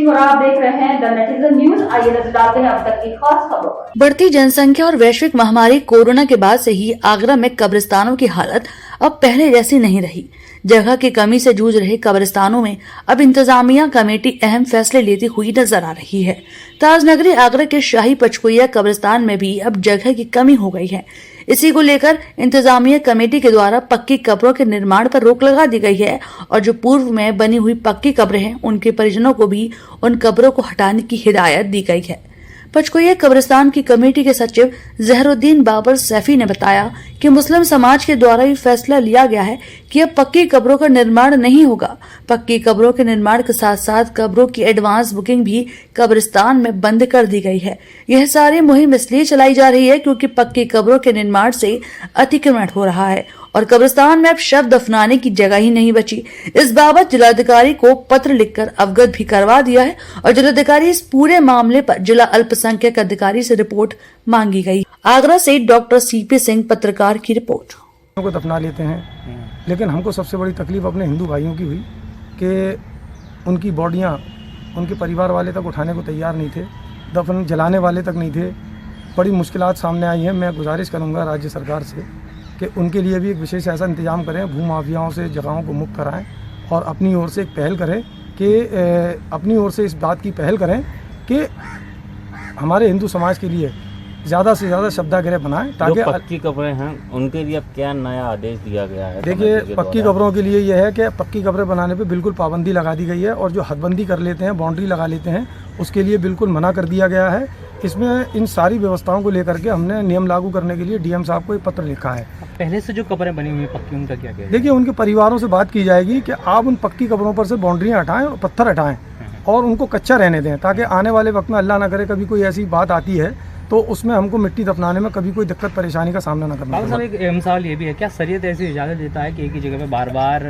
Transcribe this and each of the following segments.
सिंह और आप देख रहे हैं द नेटिजन न्यूज। आइए नजर डालते हैं अब तक की खास खबरों पर। बढ़ती जनसंख्या और वैश्विक महामारी कोरोना के बाद से ही आगरा में कब्रिस्तानों की हालत अब पहले जैसी नहीं रही। जगह की कमी से जूझ रहे कब्रिस्तानों में अब इंतजामिया कमेटी अहम फैसले लेती हुई नजर आ रही है। ताजनगरी आगरा के शाही पचकुइया कब्रिस्तान में भी अब जगह की कमी हो गई है। इसी को लेकर इंतजामिया कमेटी के द्वारा पक्की कब्रों के निर्माण पर रोक लगा दी गई है और जो पूर्व में बनी हुई पक्की कब्रें हैं उनके परिजनों को भी उन कब्रों को हटाने की हिदायत दी गई है। पचकुइया कब्रिस्तान की कमेटी के सचिव जहरुद्दीन बाबर सैफी ने बताया कि मुस्लिम समाज के द्वारा ये फैसला लिया गया है कि अब पक्की कब्रों का निर्माण नहीं होगा। पक्की कब्रों के निर्माण के साथ साथ कब्रों की एडवांस बुकिंग भी कब्रिस्तान में बंद कर दी गई है। यह सारी मुहिम इसलिए चलाई जा रही है क्योंकि पक्की कब्रों के निर्माण से अतिक्रमण हो रहा है और कब्रिस्तान में अब शव दफनाने की जगह ही नहीं बची। इस बाबत जिलाधिकारी को पत्र लिखकर अवगत भी करवा दिया है और जिलाधिकारी इस पूरे मामले पर जिला अल्पसंख्यक अधिकारी से रिपोर्ट मांगी गई। आगरा से डॉक्टर सीपी सिंह, पत्रकार की रिपोर्ट। को दफना लेते हैं, लेकिन हमको सबसे बड़ी तकलीफ अपने हिंदू भाइयों की हुई कि उनकी बॉडियां उनके परिवार वाले तक उठाने को तैयार नहीं थे, दफन जलाने वाले तक नहीं थे। बड़ी मुश्किलात सामने आई हैं। मैं गुजारिश करूंगा राज्य सरकार से कि उनके लिए भी एक विशेष ऐसा इंतजाम करें, भू माफियाओं से जगहों को मुक्त कराएं और अपनी ओर से एक पहल करें कि अपनी ओर से इस बात की पहल करें कि हमारे हिंदू समाज के लिए ज़्यादा से ज़्यादा शब्दागृह बनाएं ताकि जो पक्की कब्रें हैं उनके लिए अब क्या नया आदेश दिया गया है? देखिए, पक्की कब्रों के लिए यह है कि पक्की कब्रें बनाने पे बिल्कुल पाबंदी लगा दी गई है और जो हदबंदी कर लेते हैं, बाउंड्री लगा लेते हैं, उसके लिए बिल्कुल मना कर दिया गया है। इसमें इन सारी व्यवस्थाओं को लेकर के हमने नियम लागू करने के लिए डीएम साहब को एक पत्र लिखा है। पहले से जो कब्रें बनी हुई हैं पक्की, उनका क्या है? देखिए, उनके परिवारों से बात की जाएगी कि आप उन पक्की कब्रों पर से बाउंड्रियाँ हटाएं और पत्थर हटाएं और उनको कच्चा रहने दें ताकि आने वाले वक्त में अल्लाह ना करे कभी कोई ऐसी बात आती है तो उसमें हमको मिट्टी दफनाने में कभी कोई दिक्कत परेशानी का सामना न करना पड़े। एक अहम सवाल ये भी है, क्या शरीयत ऐसी इजाज़त देता है कि एक ही जगह पे बार बार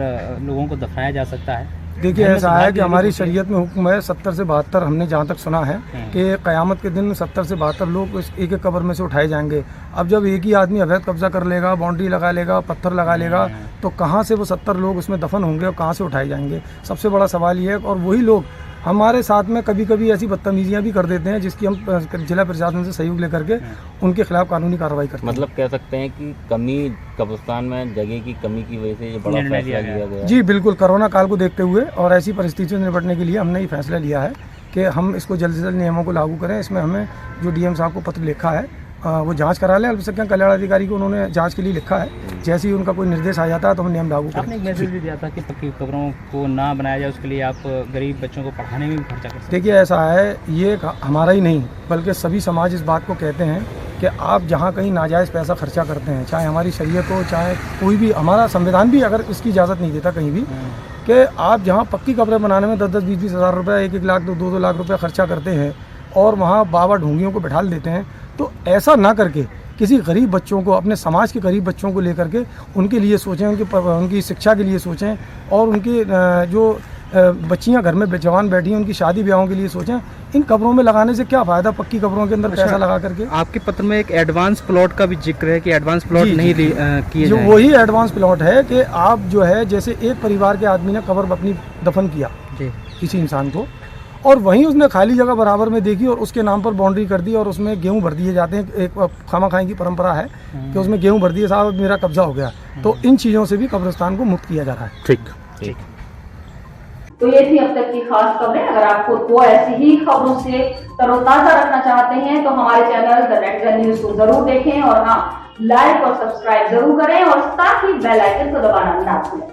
लोगों को दफनाया जा सकता है? देखिए, ऐसा है कि हमारी शरीयत में हुक्म है 70 से 72, हमने जहाँ तक सुना है कि क़यामत के दिन 70 से 72 लोग इस एक एक कब्र में से उठाए जाएंगे। अब जब एक ही आदमी अवैध कब्जा कर लेगा, बाउंड्री लगा लेगा, पत्थर लगा लेगा, तो कहाँ से वो 70 लोग उसमें दफन होंगे और कहाँ से उठाए जाएंगे? सबसे बड़ा सवाल ये है। और वही लोग हमारे साथ में कभी कभी ऐसी बदतमीजियां भी कर देते हैं जिसकी हम जिला प्रशासन से सहयोग लेकर के उनके खिलाफ कानूनी कार्रवाई करते हैं। मतलब कह सकते हैं कि कमी कब्रिस्तान में जगह की कमी की वजह से ये बड़ा फैसला लिया गया। जी बिल्कुल, कोरोना काल को देखते हुए और ऐसी परिस्थितियों से निपटने के लिए हमने ये फैसला लिया है कि हम इसको जल्द से जल्द नियमों को लागू करें। इसमें हमें जो डीएम साहब को पत्र लिखा है वो जांच करा लें। अल्पसंख्यक कल्याण अधिकारी को उन्होंने जांच के लिए लिखा है। जैसे ही उनका कोई निर्देश आ जाता है तो हम नियम लागू करें। आपने एक मैसेज भी दिया था कि पक्की कब्रों को ना बनाया जाए, उसके लिए आप गरीब बच्चों को पढ़ाने में भी खर्चा कर सकते हैं। देखिए, ऐसा है, ये हमारा ही नहीं बल्कि सभी समाज इस बात को कहते हैं कि आप जहाँ कहीं नाजायज़ पैसा खर्चा करते हैं, चाहे हमारी शरीयत हो, चाहे कोई भी, हमारा संविधान भी अगर इसकी इजाज़त नहीं देता कहीं भी कि आप जहाँ पक्की कब्रें बनाने में 10-10, 20-20 हज़ार रुपये, 1-1 लाख, 2-2 लाख रुपये खर्चा करते हैं और वहाँ बाबा ढोंगियों को बिठा देते हैं, तो ऐसा ना करके किसी गरीब बच्चों को, अपने समाज के गरीब बच्चों को लेकर के उनके लिए सोचें, उनकी शिक्षा के लिए सोचें और उनकी जो बच्चियां घर में जवान बैठी हैं उनकी शादी ब्याहों के लिए सोचें। इन कब्रों में लगाने से क्या फ़ायदा पक्की कब्रों के अंदर पैसा लगा करके? आपके पत्र में एक एडवांस प्लॉट का भी जिक्र है कि एडवांस प्लॉट नहीं किए जो वही एडवांस प्लॉट है कि आप जो है, जैसे एक परिवार के आदमी ने कब्र अपनी दफन किया किसी इंसान को और वहीं उसने खाली जगह बराबर में देखी और उसके नाम पर बाउंड्री कर दी और उसमें गेहूं भर दिए जाते हैं। एक खामा खाई की परंपरा है कि उसमें गेहूं भर दिए, साहब मेरा कब्जा हो गया। तो इन चीज़ों से भी कब्रिस्तान को मुक्त किया जा रहा है। ठीक। तो ये थी अब तक की खास खबरें। अगर आप खुद को ऐसी ही खबरों से तरोताजा रखना चाहते हैं तो हमारे चैनल द नेटिजन न्यूज को जरूर देखें और हाँ, लाइक और सब्सक्राइब जरूर करें और साथ ही बेल आइकन को दबाना ना भूलें।